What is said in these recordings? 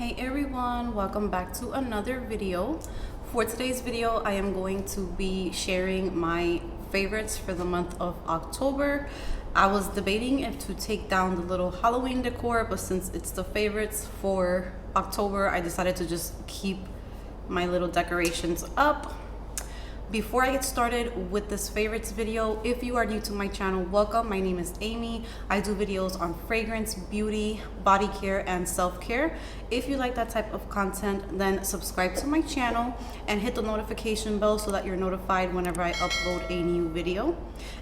Hey everyone, welcome back to another video. For today's video, I am going to be sharing my favorites for the month of October. I was debating if to take down the little Halloween decor, but since it's the favorites for October, I decided to just keep my little decorations up. Before I get started with this favorites video, if you are new to my channel, welcome. My name is Amy. I do videos on fragrance, beauty, body care, and self-care. If you like that type of content, then subscribe to my channel and hit the notification bell so that you're notified whenever I upload a new video.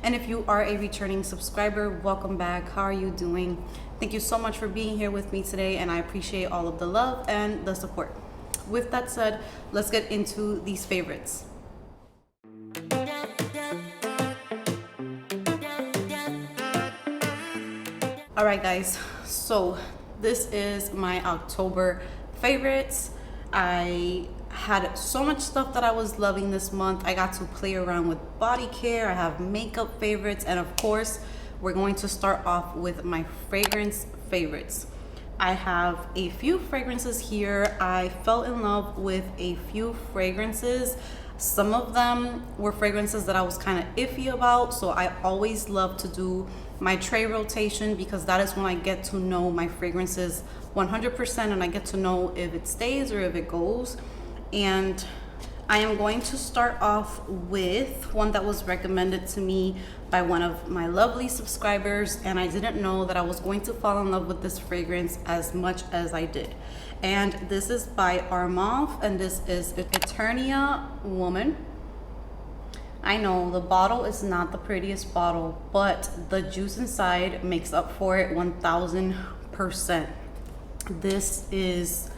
And if you are a returning subscriber, welcome back. How are you doing? Thank you so much for being here with me today, and I appreciate all of the love and the support. With that said, let's get into these favorites. All right guys, so this is my October favorites. I had so much stuff that I was loving this month. I got to play around with body care. I have makeup favorites, and of course we're going to start off with my fragrance favorites. I have a few fragrances here. I fell in love with a few fragrances. Some of them were fragrances that I was kind of iffy about, so I always love to do my tray rotation because that is when I get to know my fragrances 100% and I get to know if it stays or if it goes. And I am going to start off with one that was recommended to me by one of my lovely subscribers, and I didn't know that I was going to fall in love with this fragrance as much as I did. And this is by Armand, and this is Eternia Woman. I know the bottle is not the prettiest bottle, but the juice inside makes up for it 1000%. This is,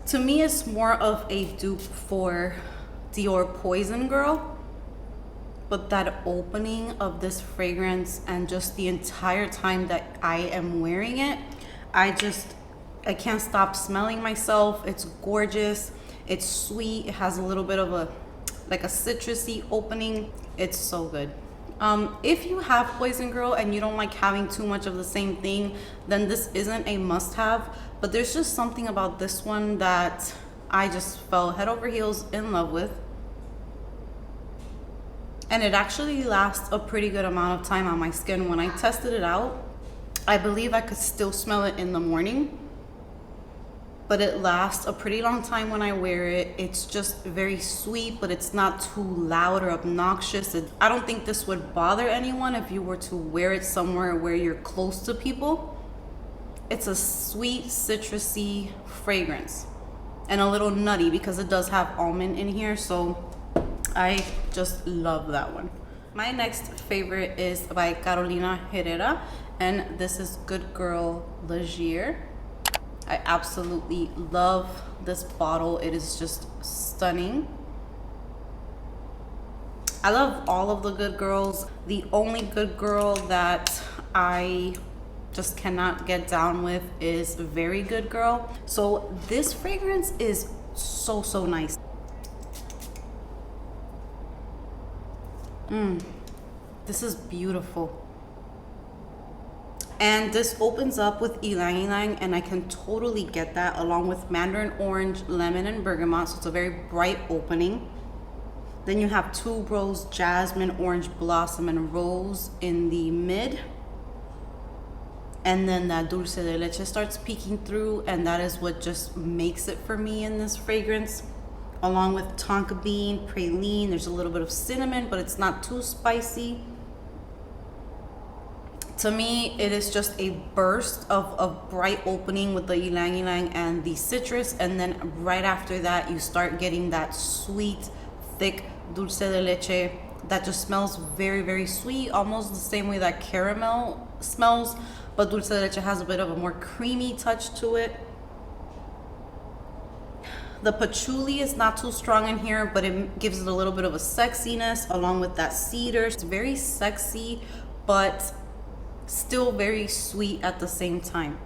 to me, it's more of a dupe for Dior Poison Girl, but that opening of this fragrance and just the entire time that I am wearing it, I can't stop smelling myself. It's gorgeous, it's sweet, it has a little bit of a citrusy opening. It's so good. If you have Poison Girl and you don't like having too much of the same thing, then this isn't a must-have, but there's just something about this one that I just fell head over heels in love with. And it actually lasts a pretty good amount of time on my skin. When I tested it out, I believe I could still smell it in the morning, but it lasts a pretty long time when I wear it. It's just very sweet, but it's not too loud or obnoxious. I don't think this would bother anyone if you were to wear it somewhere where you're close to people. It's a sweet, citrusy fragrance and a little nutty because it does have almond in here, so I just love that one. My next favorite is by Carolina Herrera, and this is Good Girl Leger. I absolutely love this bottle. It is just stunning. I love all of the Good Girls. The only Good Girl that I just cannot get down with is Very Good Girl. So this fragrance is so nice. This is beautiful. And this opens up with ylang ylang, and I can totally get that, along with mandarin orange, lemon, and bergamot. So it's a very bright opening. Then you have tuberose, jasmine, orange blossom, and rose in the mid. And then that dulce de leche starts peeking through, and that is what just makes it for me in this fragrance. Along with tonka bean, praline, there's a little bit of cinnamon, but it's not too spicy. To me, it is just a burst of bright opening with the ylang ylang and the citrus, and then right after that, you start getting that sweet, thick dulce de leche that just smells very sweet, almost the same way that caramel smells, but dulce de leche has a bit of a more creamy touch to it. The patchouli is not too strong in here, but it gives it a little bit of a sexiness along with that cedar. It's very sexy, but still very sweet at the same time.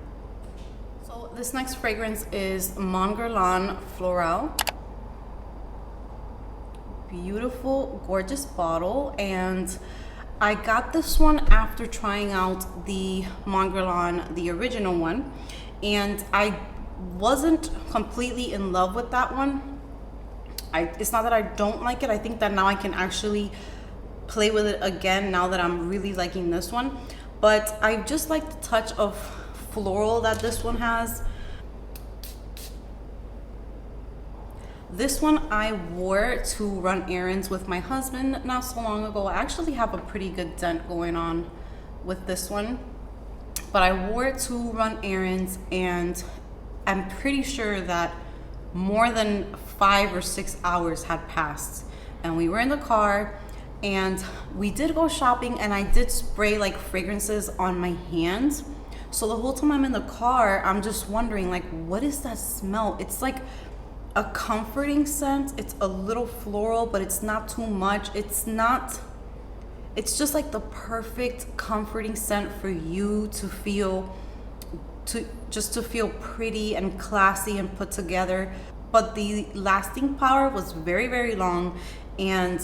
So this next fragrance is Mon Guerlain Floral. Beautiful, gorgeous bottle, and I got this one after trying out the Mon Guerlain, the original one, and I wasn't completely in love with that one. It's not that I don't like it. I think that now I can actually play with it again now that I'm really liking this one. But I just like the touch of floral that this one has. This one I wore to run errands with my husband not so long ago. I actually have a pretty good dent going on with this one, but I wore it to run errands, and I'm pretty sure that more than 5 or 6 hours had passed, and we were in the car and we did go shopping, and I did spray like fragrances on my hands. So the whole time I'm in the car, I'm just wondering, like, what is that smell? It's like a comforting scent. It's a little floral, but it's not too much. It's just like the perfect comforting scent for you to feel, to feel pretty and classy and put together. But the lasting power was very, very long, and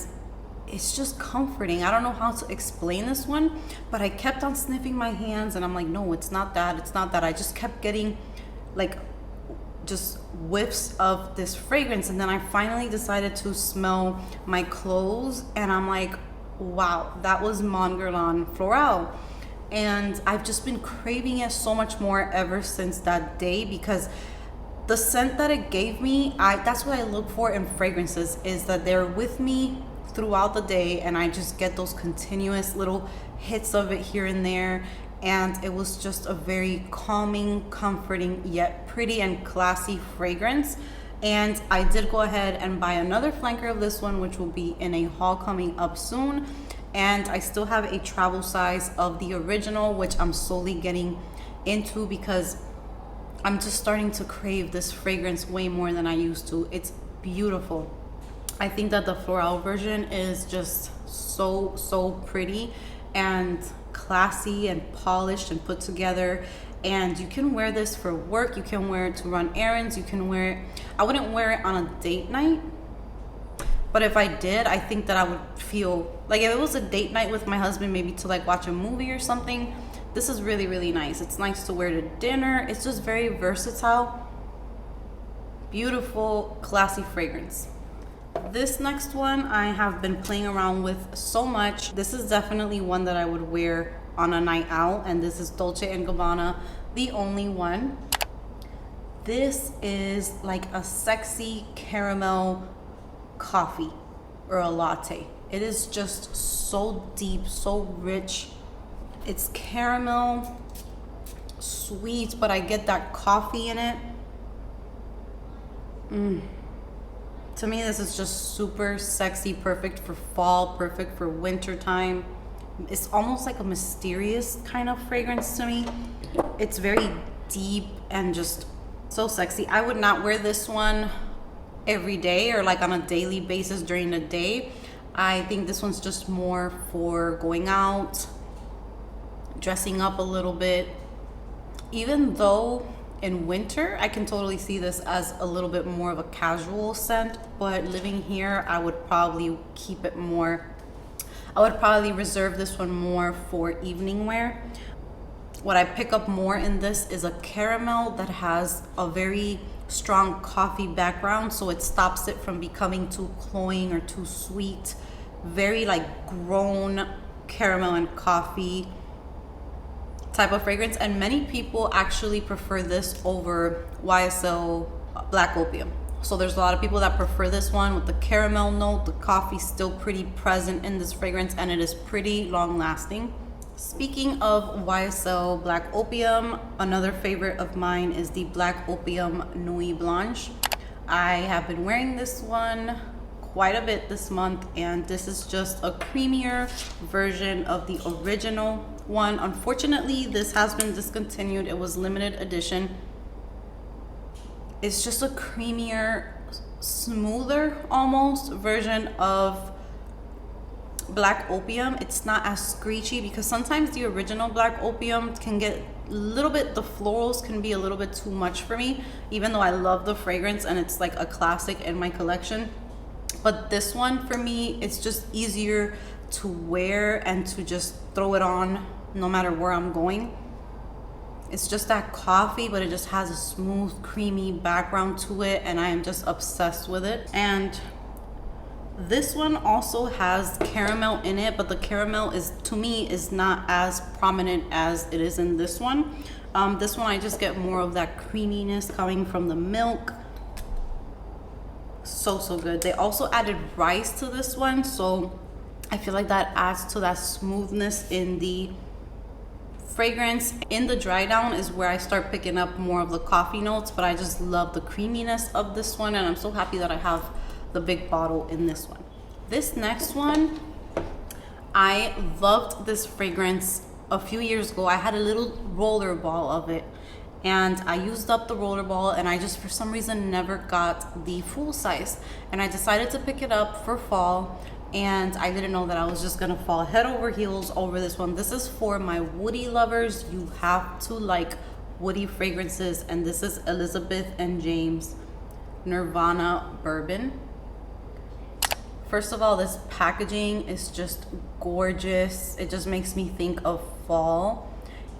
it's just comforting. I don't know how to explain this one, but I kept on sniffing my hands, and I'm like, no, it's not that, it's not that. I just kept getting like just whiffs of this fragrance, and then I finally decided to smell my clothes, and I'm like, wow, that was Mon Guerlain Floral. And I've just been craving it so much more ever since that day, because the scent that it gave me, that's what I look for in fragrances, is that they're with me throughout the day, and I just get those continuous little hits of it here and there. And it was just a very calming, comforting, yet pretty and classy fragrance. And I did go ahead and buy another flanker of this one, which will be in a haul coming up soon. And I still have a travel size of the original, which I'm slowly getting into because I'm just starting to crave this fragrance way more than I used to. It's beautiful. I think that the floral version is just so pretty and classy and polished and put together. And you can wear this for work, you can wear it to run errands, you can wear it, I wouldn't wear it on a date night, but if I did, I think that I would feel like, if it was a date night with my husband, maybe to like watch a movie or something, this is really, really nice. It's nice to wear to dinner. It's just very versatile, beautiful, classy fragrance. This next one I have been playing around with so much. This is definitely one that I would wear on a night out, and this is Dolce & Gabbana, The Only One. This is like a sexy caramel coffee or a latte. It is just so deep, so rich. It's caramel, sweet, but I get that coffee in it. To me, this is just super sexy, perfect for fall, perfect for winter time. It's almost like a mysterious kind of fragrance to me. It's very deep and just so sexy. I would not wear this one every day or like on a daily basis during the day. I think this one's just more for going out, dressing up a little bit. Even though in winter, I can totally see this as a little bit more of a casual scent, but living here, I would probably keep it more, I would probably reserve this one more for evening wear. What I pick up more in this is a caramel that has a very strong coffee background, so it stops it from becoming too cloying or too sweet. Very like grown caramel and coffee type of fragrance, and many people actually prefer this over YSL Black Opium. So there's a lot of people that prefer this one with the caramel note. The coffee still pretty present in this fragrance, and it is pretty long lasting. Speaking of YSL Black Opium, another favorite of mine is the Black Opium Nuit Blanche. I have been wearing this one quite a bit this month, and this is just a creamier version of the original one. Unfortunately, this has been discontinued. It was limited edition. It's just a creamier, smoother almost version of Black Opium. It's not as screechy, because sometimes the original Black Opium can get a little bit, the florals can be a little bit too much for me, even though I love the fragrance and it's like a classic in my collection. But this one, for me, it's just easier to wear and to just throw it on no matter where I'm going. It's just that coffee, but it just has a smooth, creamy background to it, and I am just obsessed with it. And this one also has caramel in it, but the caramel is, to me, is not as prominent as it is in this one. This one I just get more of that creaminess coming from the milk. So good. They also added rice to this one, so I feel like that adds to that smoothness in the fragrance. In the dry down is where I start picking up more of the coffee notes, but I just love the creaminess of this one, and I'm so happy that I have the big bottle in this one. This next one, I loved this fragrance a few years ago. I had a little roller ball of it, and I used up the roller ball, and I just for some reason never got the full size, and I decided to pick it up for fall, and I didn't know that I was just gonna fall head over heels over this one. This is for my woody lovers. You have to like woody fragrances, and this is Elizabeth and James Nirvana Bourbon. First of all, this packaging is just gorgeous. It just makes me think of fall.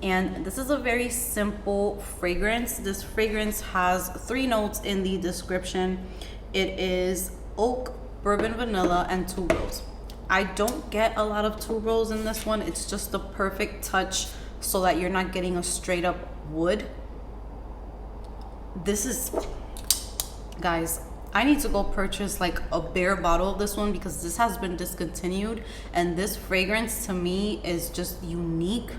And this is a very simple fragrance. This fragrance has 3 notes in the description. It is oak, bourbon vanilla, and tuberose. I don't get a lot of tuberose in this one. It's just the perfect touch so that you're not getting a straight up wood. This is, guys, I need to go purchase like a bare bottle of this one because this has been discontinued, and this fragrance to me is just unique.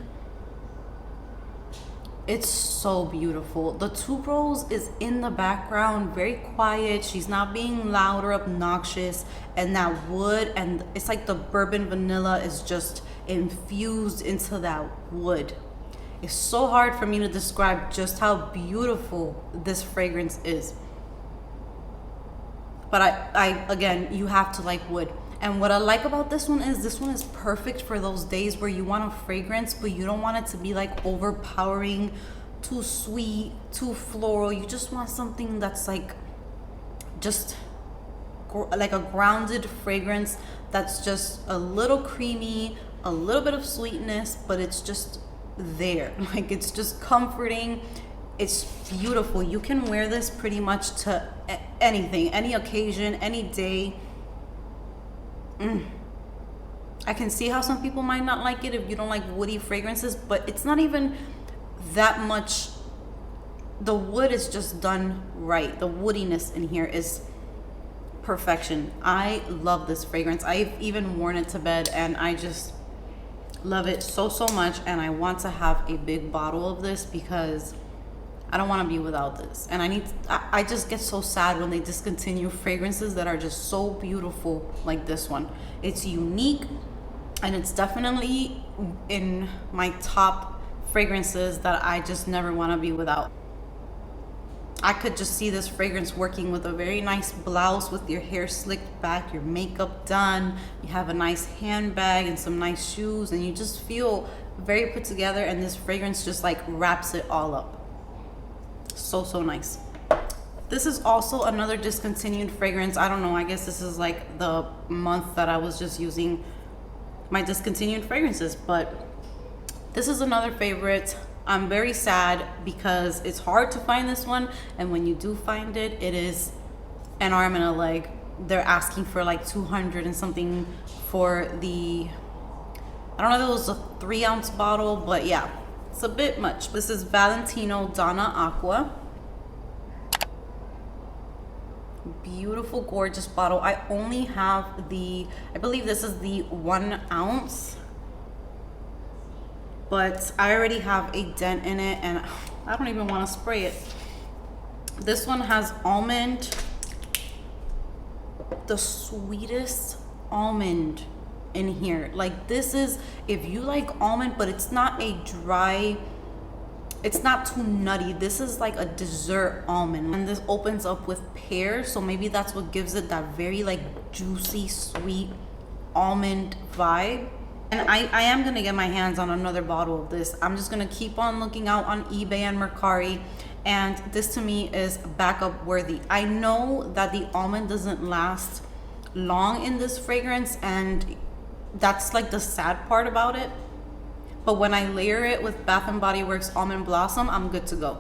It's so beautiful. The tuberose is in the background, very quiet. She's not being loud or obnoxious, and that wood, and it's like the bourbon vanilla is just infused into that wood. It's so hard for me to describe just how beautiful this fragrance is. But I again, you have to like wood. And what I like about this one is perfect for those days where you want a fragrance, but you don't want it to be like overpowering, too sweet, too floral. You just want something that's like, just like a grounded fragrance that's just a little creamy, a little bit of sweetness, but it's just there. Like, it's just comforting. It's beautiful. You can wear this pretty much to anything, any occasion, any day. I can see how some people might not like it if you don't like woody fragrances, but it's not even that much. The wood is just done right. The woodiness in here is perfection. I love this fragrance. I've even worn it to bed, and I just love it so much, and I want to have a big bottle of this because I don't want to be without this. And I just get so sad when they discontinue fragrances that are just so beautiful like this one. It's unique, and it's definitely in my top fragrances that I just never want to be without. I could just see this fragrance working with a very nice blouse, with your hair slicked back, your makeup done, you have a nice handbag and some nice shoes, and you just feel very put together, and this fragrance just like wraps it all up. So nice. This is also another discontinued fragrance. I don't know, I guess this is like the month that I was just using my discontinued fragrances, but this is another favorite. I'm very sad because it's hard to find this one, and when you do find it, it is an arm and a leg. They're asking for like 200 and something for the, I don't know if it was a 3-ounce bottle, but yeah, it's a bit much. This is Valentino Donna Aqua. Beautiful, gorgeous bottle. I only have the, I believe this is the 1 ounce, but I already have a dent in it, and I don't even want to spray it. This one has almond, the sweetest almond in here. Like, this is, if you like almond, but it's not a dry, it's not too nutty. This is like a dessert almond, and this opens up with pear, so maybe that's what gives it that very like juicy, sweet almond vibe. And I am gonna get my hands on another bottle of this. I'm just gonna keep on looking out on eBay and Mercari, and this to me is backup worthy. I know that the almond doesn't last long in this fragrance, and that's like the sad part about it. but when I layer it with Bath and Body Works Almond Blossom, I'm good to go.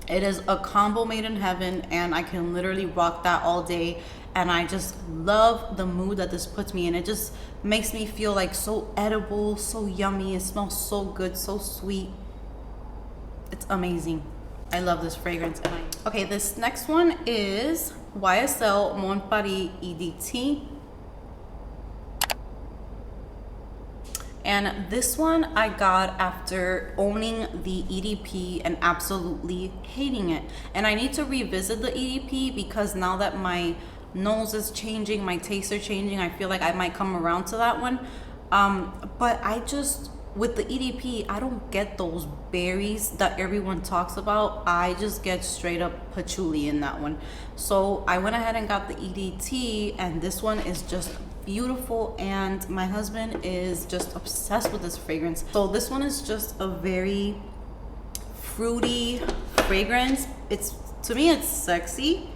It is a combo made in heaven, and I can literally rock that all day. And I just love the mood that this puts me in. It just makes me feel like so edible, so yummy. It smells so good, so sweet. It's amazing. I love this fragrance. Okay, this next one is YSL Mon Paris EDT. And this one I got after owning the EDP and absolutely hating it. And I need to revisit the EDP because now that my nose is changing, my tastes are changing, I feel like I might come around to that one. But I just, with the EDP, I don't get those berries that everyone talks about. I just get straight up patchouli in that one. So I went ahead and got the EDT, and this one is just beautiful, and my husband is just obsessed with this fragrance. So this one is just a very fruity fragrance. It's, to me, it's sexy.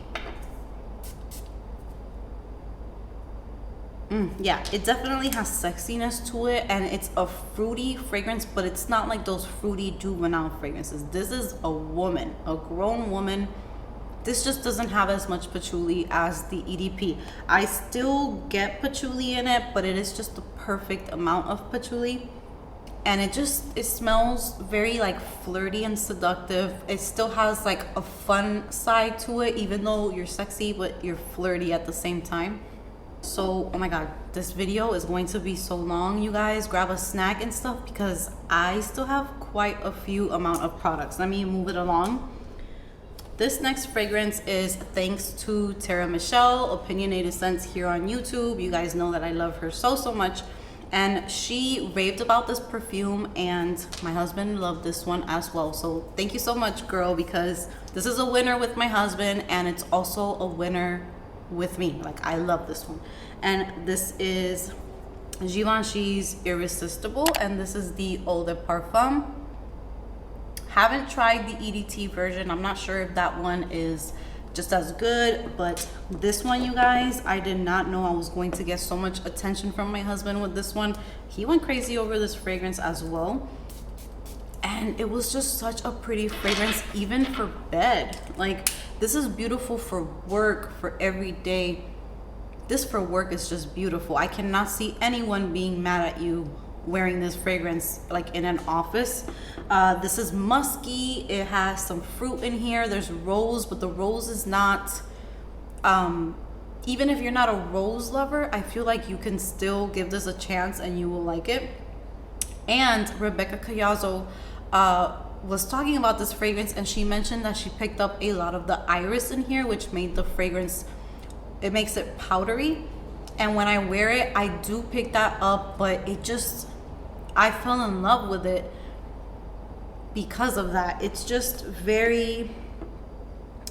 Yeah, it definitely has sexiness to it, and it's a fruity fragrance, but it's not like those fruity juvenile fragrances. This is a woman, a grown woman. This just doesn't have as much patchouli as the EDP. I still get patchouli in it, but it is just the perfect amount of patchouli. And it smells very like flirty and seductive. It still has like a fun side to it, even though you're sexy, but you're flirty at the same time. So, oh my God, this video is going to be so long, you guys. Grab a snack and stuff because I still have quite a few amount of products. Let me move it along. This next fragrance is thanks to Tara Michelle, Opinionated Scents here on YouTube. You guys know that I love her so much. And she raved about this perfume, and my husband loved this one as well. So thank you so much, girl, because this is a winner with my husband, and it's also a winner with me. Like, I love this one. And this is Givenchy's Irresistible, and this is the Eau de Parfum. Haven't tried the EDT version. I'm not sure if that one is just as good, but this one, you guys, I did not know I was going to get so much attention from my husband with this one. He went crazy over this fragrance as well, and it was just such a pretty fragrance, even for bed. Like, this is beautiful for work, for every day. This for work is just beautiful. I cannot see anyone being mad at you wearing this fragrance like in an office. This is musky. It has some fruit in here. There's rose, but the rose is not, even if you're not a rose lover, I feel like you can still give this a chance and you will like it. And Rebecca Cayazzo was talking about this fragrance, and she mentioned that she picked up a lot of the iris in here, which made the fragrance, it makes it powdery. And when I wear it, I do pick that up, but it just, I fell in love with it because of that. It's just very,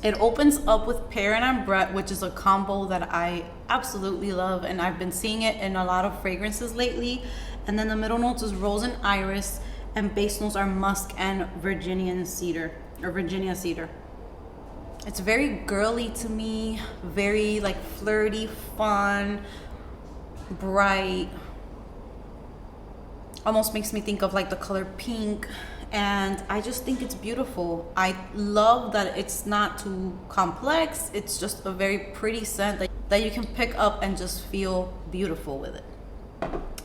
it opens up with pear and ambrette, which is a combo that I absolutely love, and I've been seeing it in a lot of fragrances lately. And then the middle notes is rose and iris, and base notes are musk and Virginia cedar. It's very girly to me, very like flirty, fun, bright. Almost makes me think of like the color pink, and I just think it's beautiful. I love that it's not too complex. It's just a very pretty scent that you can pick up and just feel beautiful with it.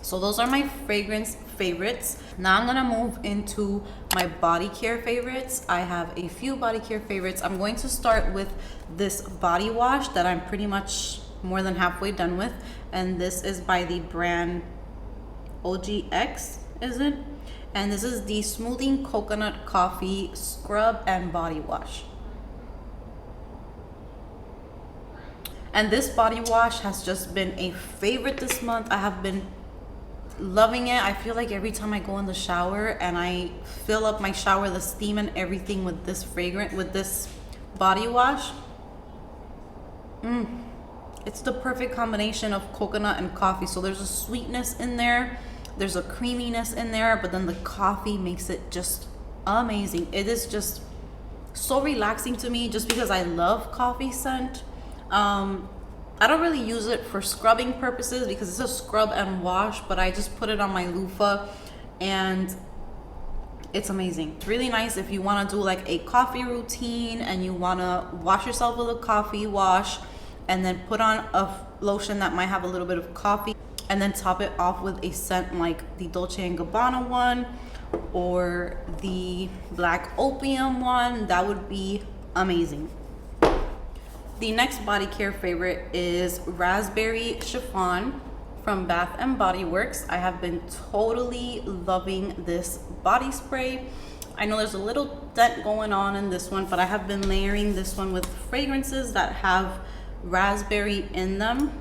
So those are my fragrance favorites. Now I'm gonna move into my body care favorites. I have a few body care favorites. I'm going to start with this body wash that I'm pretty much more than halfway done with. And this is by the brand OGX, is it? And this is the Smoothing Coconut Coffee Scrub and Body Wash. And this body wash has just been a favorite this month. I have been loving it. I feel like every time I go in the shower and I fill up my shower, the steam and everything with this fragrance, with this body wash, it's the perfect combination of coconut and coffee. So there's a sweetness in there, there's a creaminess in there, but then the coffee makes it just amazing. It is just so relaxing to me, just because I love coffee scent. I don't really use it for scrubbing purposes because it's a scrub and wash, but I just put it on my loofah, and It's amazing. It's really nice if you want to do like a coffee routine and you want to wash yourself with a coffee wash and then put on a lotion that might have a little bit of coffee and then top it off with a scent like the Dolce & Gabbana one or the Black Opium one. That would be amazing. The next body care favorite is Raspberry Chiffon from Bath and Body Works. I have been totally loving this body spray. I know there's a little dent going on in this one, but I have been layering this one with fragrances that have raspberry in them.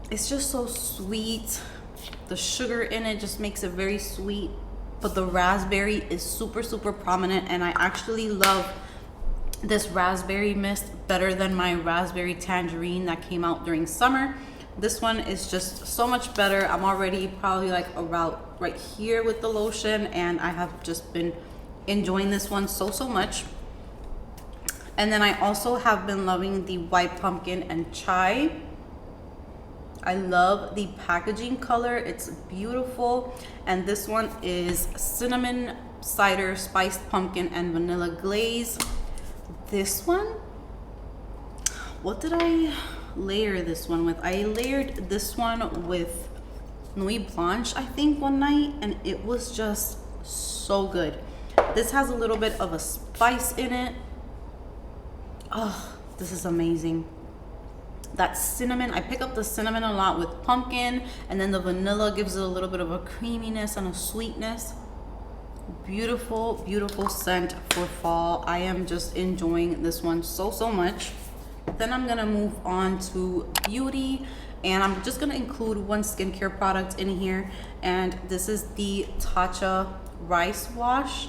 It's just so sweet. The sugar in it just makes it very sweet, but the raspberry is super, super prominent, and I actually love this raspberry mist better than my raspberry tangerine that came out during summer. This one is just so much better. I'm already probably like about right here with the lotion, and I have just been enjoying this one so much. And then I also have been loving the white pumpkin and chai. I love the packaging color. It's beautiful. And this one is cinnamon, cider, spiced pumpkin, and vanilla glaze. This one, what did I layer this one with? I layered this one with Nuit Blanche, I think, one night, and it was just so good. This has a little bit of a spice in it. Oh, this is amazing. That cinnamon, I pick up the cinnamon a lot with pumpkin, and then the vanilla gives it a little bit of a creaminess and a sweetness. Beautiful, beautiful scent for fall. I am just enjoying this one so much. Then I'm gonna move on to beauty, and I'm just gonna include one skincare product in here, and this is the Tatcha rice wash.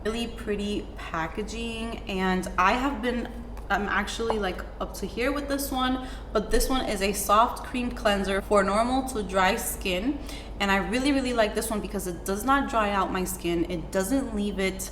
Really pretty packaging, and I'm actually like up to here with this one, but this one is a soft cream cleanser for normal to dry skin, and I really like this one because it does not dry out my skin. It doesn't leave it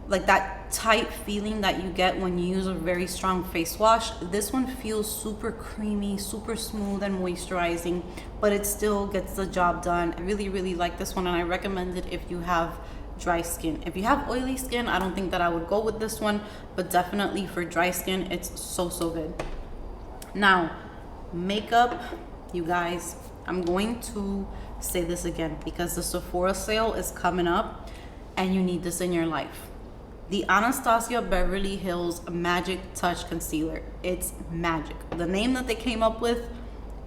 like that tight feeling that you get when you use a very strong face wash. This one feels super creamy, super smooth and moisturizing, but it still gets the job done. I really like this one, and I recommend it if you have dry skin. If you have oily skin, I don't think that I would go with this one, but definitely for dry skin, it's so good. Now, makeup, you guys, I'm going to say this again because the Sephora sale is coming up and you need this in your life. The Anastasia Beverly Hills Magic Touch Concealer. It's magic. The name that they came up with,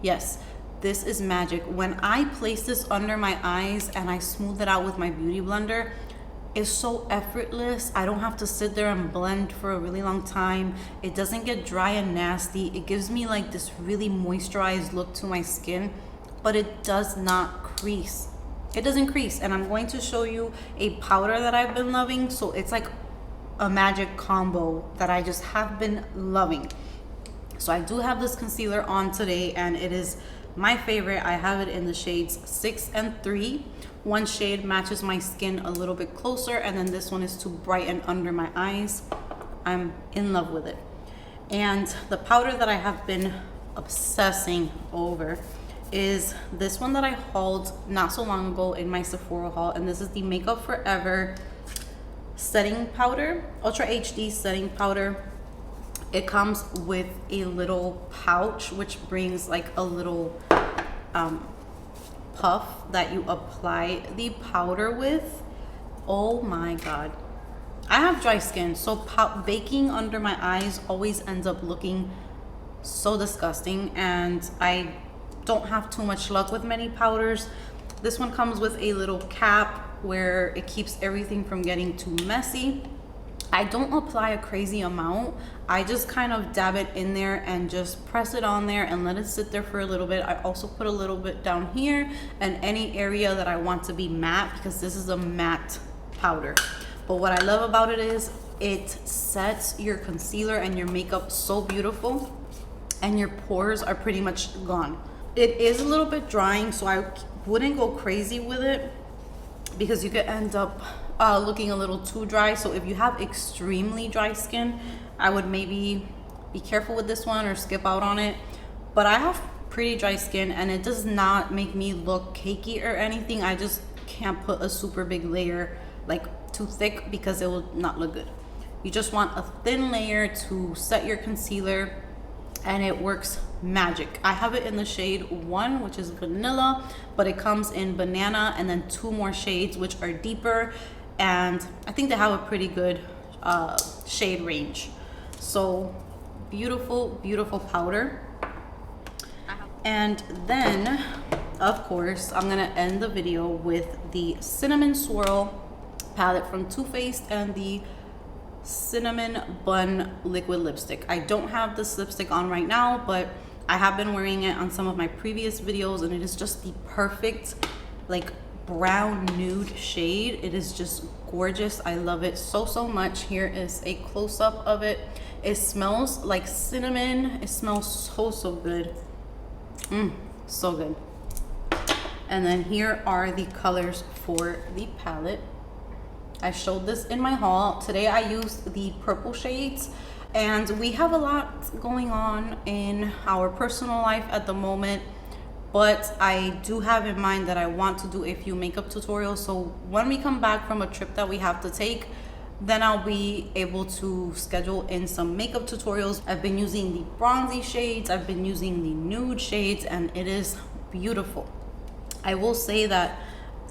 yes, this is magic. When I place this under my eyes and I smooth it out with my beauty blender, it's so effortless. I don't have to sit there and blend for a really long time. It doesn't get dry and nasty. It gives me like this really moisturized look to my skin, but it does not crease. It doesn't crease. And I'm going to show you a powder that I've been loving. So it's like a magic combo that I just have been loving. So I do have this concealer on today, and it is my favorite. I have it in the shades 6 and 3. One shade matches my skin a little bit closer, and then this one is to brighten under my eyes. I'm in love with it. And the powder that I have been obsessing over is this one that I hauled not so long ago in my Sephora haul, and this is the Makeup Forever setting powder, Ultra HD setting powder. It comes with a little pouch which brings like a little puff that you apply the powder with. Oh my god, I have dry skin, so baking under my eyes always ends up looking so disgusting, and I don't have too much luck with many powders. This one comes with a little cap where it keeps everything from getting too messy. I don't apply a crazy amount. I just kind of dab it in there and just press it on there and let it sit there for a little bit. I also put a little bit down here and any area that I want to be matte, because this is a matte powder. But what I love about it is it sets your concealer and your makeup so beautiful, and your pores are pretty much gone. It is a little bit drying, so I wouldn't go crazy with it because you could end up looking a little too dry. So if you have extremely dry skin, I would maybe be careful with this one or skip out on it. But I have pretty dry skin and it does not make me look cakey or anything. I just can't put a super big layer, like too thick, because it will not look good. You just want a thin layer to set your concealer, and it works magic. I have it in the shade 1, which is vanilla, but it comes in banana, and then 2 more shades which are deeper, and I think they have a pretty good shade range. So beautiful, beautiful powder. And then of course I'm gonna end the video with the Cinnamon Swirl palette from Too Faced and the Cinnamon Bun liquid lipstick. I don't have this lipstick on right now, but I have been wearing it on some of my previous videos, and it is just the perfect like brown nude shade. It is just gorgeous. I love it so, so much. Here is a close-up of it. It smells like cinnamon. It smells so, so good. So good. And then here are the colors for the palette. I showed this in my haul. Today I used the purple shades, and we have a lot going on in our personal life at the moment, but I do have in mind that I want to do a few makeup tutorials. So when we come back from a trip that we have to take, then I'll be able to schedule in some makeup tutorials. I've been using the bronzy shades, I've been using the nude shades, and it is beautiful. I will say that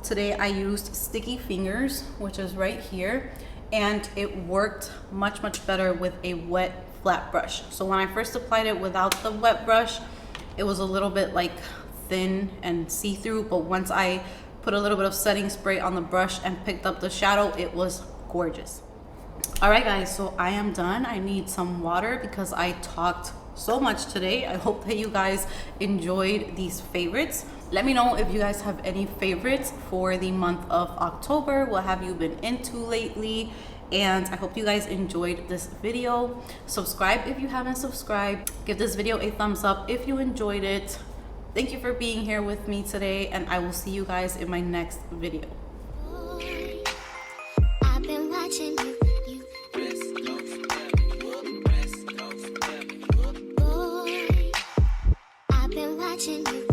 today I used Sticky Fingers, which is right here, and it worked much, much better with a wet flat brush. So when I first applied it without the wet brush, it was a little bit like thin and see-through, but once I put a little bit of setting spray on the brush and picked up the shadow, it was gorgeous. All right guys, so I am done. I need some water because I talked so much today. I hope that you guys enjoyed these favorites. Let me know if you guys have any favorites for the month of October. What have you been into lately? And I hope you guys enjoyed this video. Subscribe if you haven't subscribed. Give this video a thumbs up if you enjoyed it. Thank you for being here with me today, and I will see you guys in my next video. I've been watching you. I've been watching you.